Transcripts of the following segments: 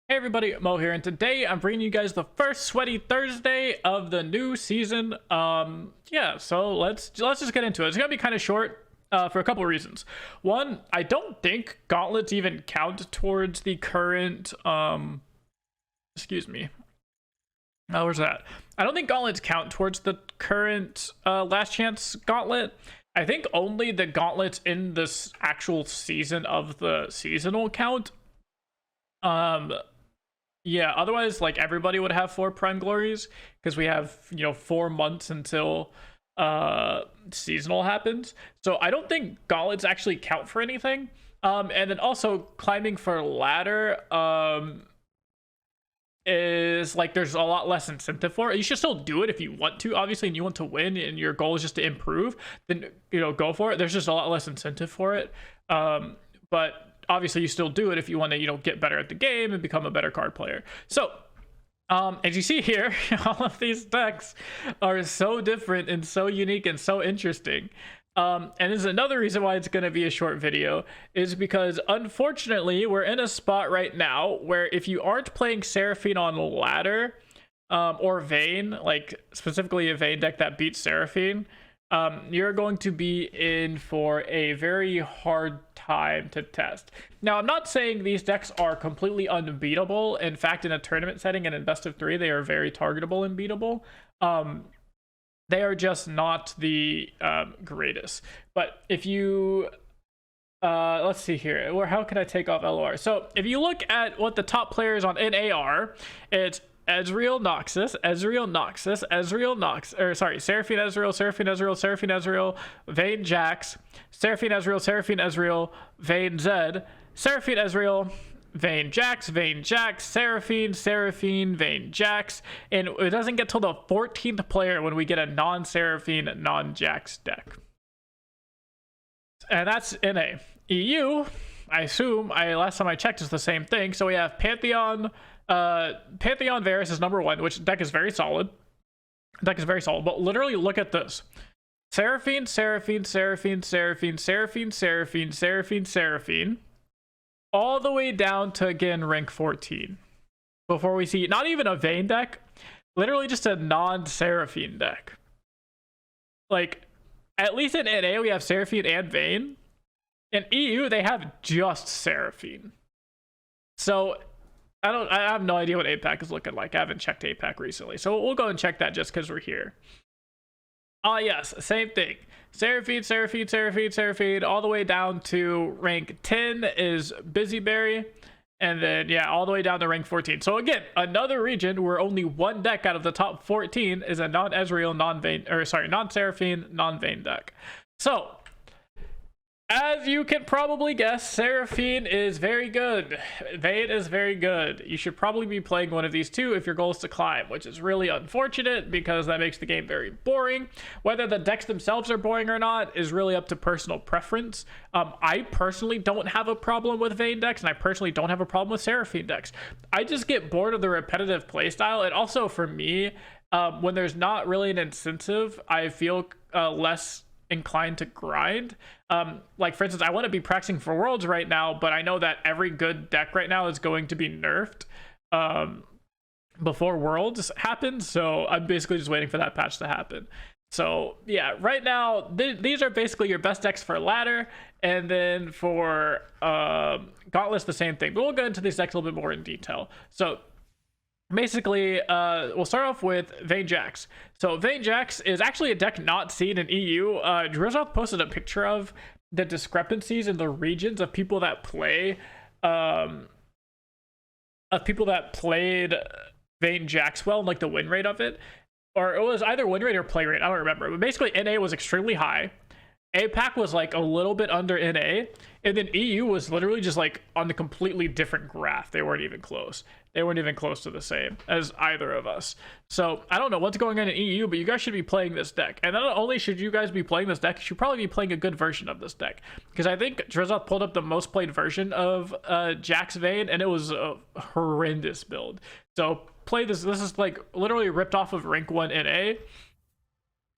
Hey everybody, Mo here, and today I'm bringing you guys the first sweaty Thursday of the new season. Yeah, so let's just get into it. It's gonna be kind of short for a couple of reasons. One, I don't think gauntlets even count towards the current excuse me. Oh, where's that? I don't think gauntlets count towards the current last chance gauntlet. I think only the gauntlets in this actual season of the seasonal count. Yeah, otherwise, like, everybody would have 4 prime glories because we have, 4 months until seasonal happens. So I don't think gauntlets actually count for anything. And then also climbing for ladder is like there's a lot less incentive for it. You should still do it if you want to, obviously, and you want to win and your goal is just to improve, then go for it. There's just a lot less incentive for it. But obviously you still do it if you want to get better at the game and become a better card player. So as you see here, all of these decks are so different and so unique and so interesting. And this is another reason why it's going to be a short video, is because unfortunately we're in a spot right now where if you aren't playing Seraphine on ladder or Vayne, like specifically a Vayne deck that beats Seraphine, you're going to be in for a very hard time to test. Now, I'm not saying these decks are completely unbeatable. In fact, in a tournament setting and in best of 3, they are very targetable and beatable. They are just not the greatest. But if you let's see here, how can I take off LOR? So if you look at what the top players on NA are, it's Ezreal Noxus, Seraphine Ezreal, Vayne Jax, Seraphine Ezreal, Vayne Zed, Seraphine Ezreal, Vayne Jax, Seraphine, Vayne Jax, and it doesn't get till the 14th player when we get a non-Seraphine, non-Jax deck. And that's NA. EU, I assume, last time I checked, is the same thing. So we have Pantheon Varus is number 1, which deck is very solid. But literally look at this: Seraphine, all the way down to, again, rank 14 before we see not even a Vayne deck, literally just a non-Seraphine deck. Like, at least in NA we have Seraphine and Vayne. In EU they have just Seraphine. So I have no idea what APAC is looking like. I haven't checked APAC recently, so we'll go and check that just because we're here. Yes, same thing. Seraphine, all the way down to rank 10 is Busyberry, and then all the way down to rank 14. So again, another region where only one deck out of the top 14 is a non-Ezreal, non-Seraphine, non-Vayne deck. So as you can probably guess, Seraphine is very good. Vayne is very good. You should probably be playing one of these two if your goal is to climb, which is really unfortunate because that makes the game very boring. Whether the decks themselves are boring or not is really up to personal preference. I personally don't have a problem with Vayne decks, and I personally don't have a problem with Seraphine decks. I just get bored of the repetitive playstyle, and also for me, when there's not really an incentive, I feel less inclined to grind. Like, for instance, I want to be practicing for Worlds right now, but I know that every good deck right now is going to be nerfed before Worlds happens, so I'm basically just waiting for that patch to happen. So yeah, right now these are basically your best decks for ladder, and then for Gauntlets the same thing, but we'll get into these decks a little bit more in detail. So basically, we'll start off with Vayne Jax. So Vayne Jax is actually a deck not seen in EU. Drizzle posted a picture of the discrepancies in the regions of people that play, played Vayne Jax well, and like the win rate of it, or it was either win rate or play rate. I don't remember, but basically NA was extremely high. APAC was like a little bit under NA, and then EU was literally just like on the completely different graph. They weren't even close. They weren't even close to the same as either of us. So I don't know what's going on in EU, but you guys should be playing this deck. And not only should you guys be playing this deck, you should probably be playing a good version of this deck, because I think Drizzle pulled up the most played version of Jax Vayne, and it was a horrendous build. So play this. This is like literally ripped off of rank 1 NA.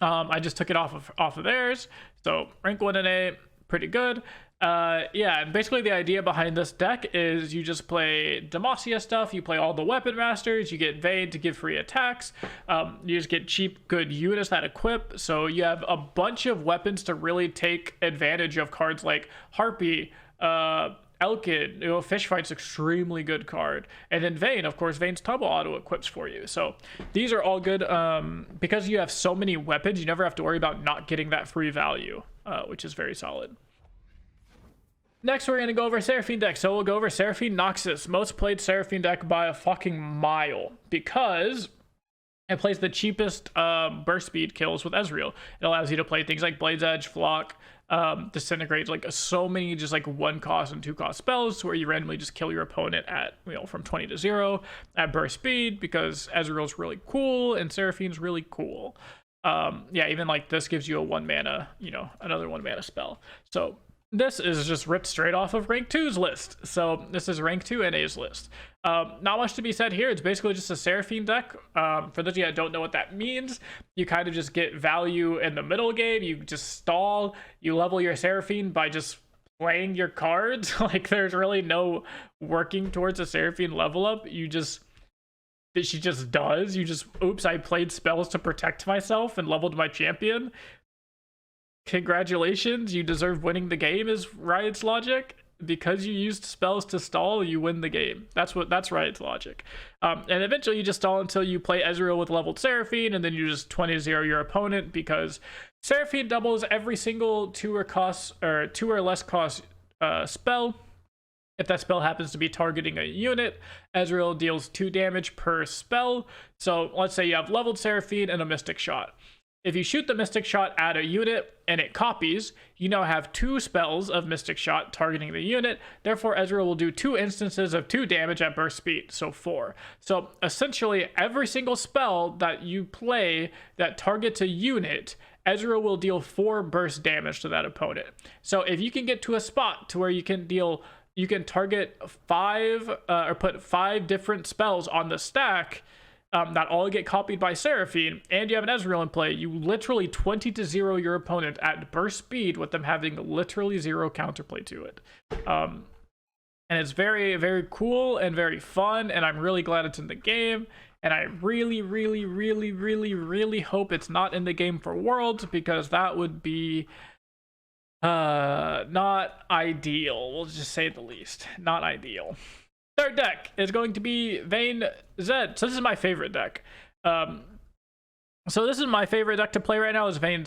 I just took it off of theirs. So rank 1 NA, pretty good. Yeah, and basically the idea behind this deck is you just play Demacia stuff, you play all the weapon masters, you get Vayne to give free attacks, you just get cheap, good units that equip, so you have a bunch of weapons to really take advantage of cards like Harpy, Elkid, you know, Fish Fight's extremely good card, and then Vayne, of course, Vayne's Tumble auto equips for you. So these are all good. Because you have so many weapons, you never have to worry about not getting that free value, which is very solid. Next, we're going to go over Seraphine deck. So we'll go over Seraphine Noxus, most played Seraphine deck by a fucking mile, because it plays the cheapest burst speed kills with Ezreal. It allows you to play things like Blade's Edge, Flock, Disintegrate, like so many just like 1 cost and 2 cost spells where you randomly just kill your opponent at, you know, from 20 to 0 at burst speed, because Ezreal's really cool and Seraphine's really cool. Yeah, even like this gives you a 1 mana, you know, another 1 mana spell. So this is just ripped straight off of rank 2's list. So this is rank 2 NA's list. Not much to be said here. It's basically just a Seraphine deck. For those of you that don't know what that means, you kind of just get value in the middle game. You just stall. You level your Seraphine by just playing your cards. Like there's really no working towards a Seraphine level up. You just... She just does. You just, oops, I played spells to protect myself and leveled my champion. Congratulations, you deserve winning the game is Riot's logic. Because you used spells to stall, you win the game. That's Riot's logic. And eventually you just stall until you play Ezreal with leveled Seraphine, and then you just 20-0 your opponent, because Seraphine doubles every single 2 or less cost spell. If that spell happens to be targeting a unit, Ezreal deals 2 damage per spell. So let's say you have leveled Seraphine and a Mystic Shot. If you shoot the Mystic Shot at a unit and it copies, you now have 2 spells of Mystic Shot targeting the unit. Therefore, Ezreal will do 2 instances of 2 damage at burst speed, so 4. So essentially, every single spell that you play that targets a unit, Ezreal will deal 4 burst damage to that opponent. So if you can get to a spot to where you can target 5 or put 5 different spells on the stack, that all get copied by Seraphine, and you have an Ezreal in play, you literally 20-0 your opponent at burst speed with them having literally 0 counterplay to it. And it's very, very cool and very fun, and I'm really glad it's in the game. And I really, really, really, really, really hope it's not in the game for Worlds, because that would be not ideal. We'll just say the least. Not ideal. Third deck is going to be Vayne Zed. So this is my favorite deck. So this is my favorite deck to play right now, is Vayne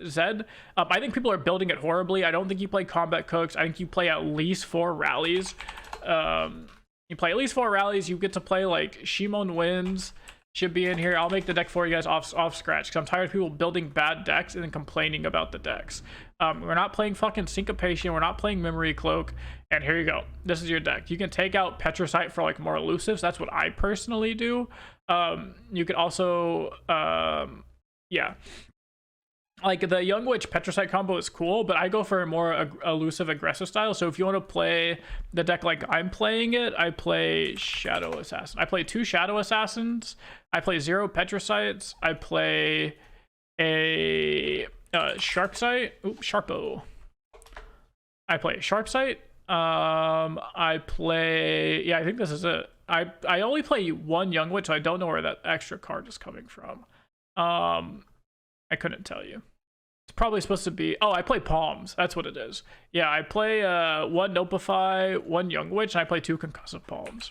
Zed. I think people are building it horribly. I don't think you play Combat Cooks. I think you play at least 4 rallies. You play at least 4 rallies. You get to play like Shimon Wins. Should be in here. I'll make the deck for you guys off scratch, because I'm tired of people building bad decks and then complaining about the decks. We're not playing fucking Syncopation. We're not playing Memory Cloak. And here you go. This is your deck. You can take out Petricite for like more elusives. That's what I personally do. You could also, yeah. Like the Young Witch Petricite combo is cool, but I go for a more elusive, aggressive style. So if you want to play the deck like I'm playing it, I play Shadow Assassin. I play 2 Shadow Assassins. I play 0 Petricites. I play a Sharpsight. Oops, Sharpo. I play Sharpsight. I play, yeah, I think this is it. I only play 1 Young Witch, so I don't know where that extra card is coming from. I couldn't tell you. It's probably supposed to be, oh, I play Palms. That's what it is. Yeah, I play 1 Nopify, 1 Young Witch, and I play 2 Concussive Palms,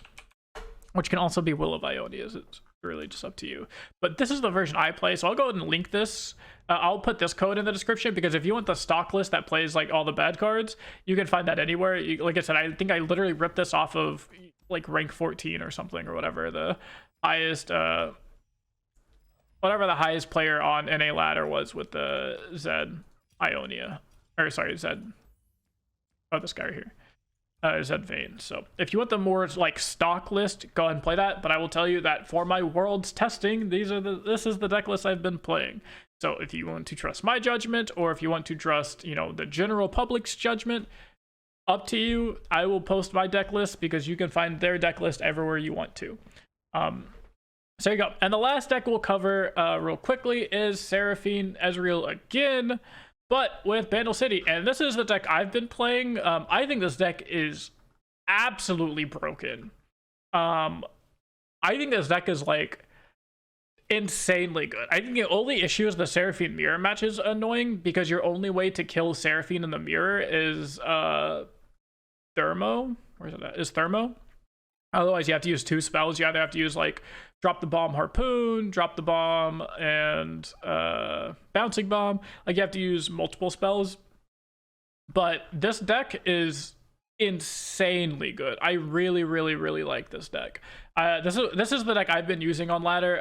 which can also be Will of Ionia. It's really just up to you. But this is the version I play, so I'll go ahead and link this. I'll put this code in the description, because if you want the stock list that plays like all the bad cards, you can find that anywhere. Like I said, I think I literally ripped this off of like rank 14 or something, or whatever the highest whatever the highest player on NA ladder was with the Zed Ionia, or sorry, Zed, oh, this guy right here, Zed Vayne. So if you want the more like stock list, go ahead and play that. But I will tell you that for my Worlds testing, this is the deck list I've been playing. So if you want to trust my judgment, or if you want to trust, you know, the general public's judgment, up to you. I will post my deck list, because you can find their deck list everywhere you want to. So there you go. And the last deck we'll cover real quickly is Seraphine Ezreal again. but with Bandle City. And this is the deck I've been playing. I think this deck is absolutely broken. I think this deck is like insanely good. I think the only issue is the Seraphine mirror match is annoying because your only way to kill Seraphine in the mirror is Thermo. Where's it at? Is Thermo? Otherwise, you have to use 2 spells. You either have to use like Drop the Bomb Harpoon, Drop the Bomb, and Bouncing Bomb. Like you have to use multiple spells. But this deck is insanely good. I really, really, really like this deck. This is the deck I've been using on ladder.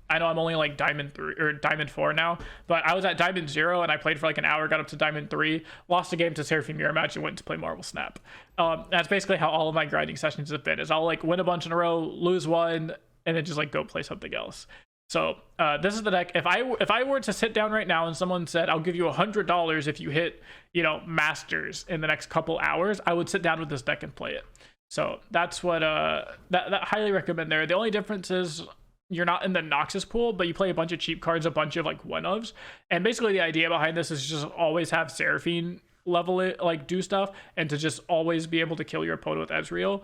I know I'm only like Diamond 3 or Diamond 4 now, but I was at Diamond 0 and I played for like an hour, got up to Diamond 3, lost a game to Seraphine Mirror Match, and went to play Marble Snap. That's basically how all of my grinding sessions have been. Is I'll like win a bunch in a row, lose one, and then just like go play something else. So this is the deck. If I were to sit down right now and someone said, I'll give you $100 if you hit, you know, Masters in the next couple hours, I would sit down with this deck and play it. So that's what that highly recommend there. The only difference is you're not in the Noxus pool, but you play a bunch of cheap cards, a bunch of like 1-ofs. And basically the idea behind this is just always have Seraphine level it, like do stuff, and to just always be able to kill your opponent with Ezreal.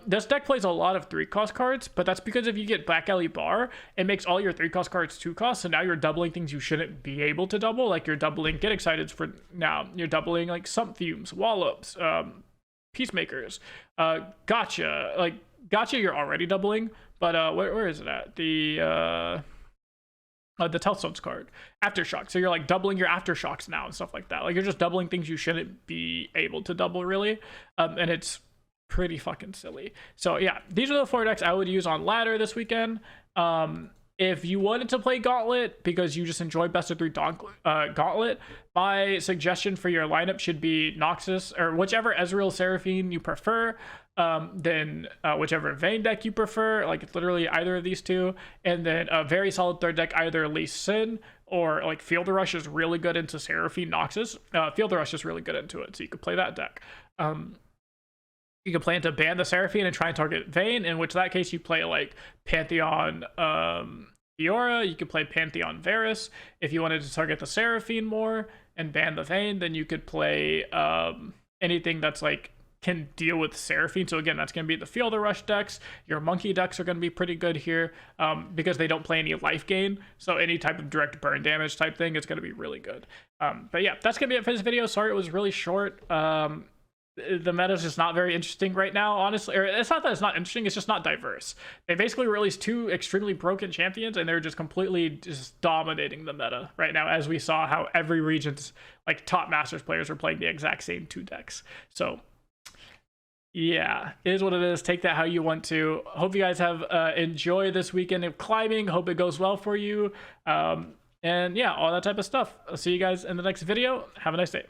This deck plays a lot of 3-cost cards, but that's because if you get Back Alley Bar, it makes all your 3-cost cards 2-cost, so now you're doubling things you shouldn't be able to double. Like you're doubling Get Excited for now, you're doubling like Sump Fumes, Wallops, Peacemakers, Gotcha. Like Gotcha you're already doubling, but where is it at? The Telstones card, Aftershock. So you're like doubling your Aftershocks now and stuff like that. Like you're just doubling things you shouldn't be able to double really, and it's pretty fucking silly. So yeah, these are the 4 decks I would use on ladder this weekend. If you wanted to play Gauntlet because you just enjoy best of 3 Gauntlet, my suggestion for your lineup should be Noxus or whichever Ezreal Seraphine you prefer, then whichever Vayne deck you prefer, like it's literally either of these 2, and then a very solid 3rd deck, either Lee Sin or like Field Rush is really good into Seraphine Noxus. Field Rush is really good into it, so you could play that deck. You can plan to ban the Seraphine and try and target Vayne, in which that case you play like Pantheon Fiora. You could play Pantheon Varus. If you wanted to target the Seraphine more and ban the Vayne, then you could play anything that's like can deal with Seraphine. So again, that's going to be the Field Rush decks. Your Monkey decks are going to be pretty good here because they don't play any life gain. So any type of direct burn damage type thing, it's going to be really good. But yeah, that's going to be it for this video. Sorry it was really short. The meta is just not very interesting right now, honestly. Or it's not that it's not interesting, it's just not diverse. They basically released 2 extremely broken champions and they're just completely just dominating the meta right now, as we saw how every region's like top Masters players are playing the exact same 2 decks. So yeah, it is what it is. Take that how you want to. Hope you guys have enjoyed this weekend of climbing. Hope it goes well for you. And yeah, all that type of stuff. I'll see you guys in the next video. Have a nice day.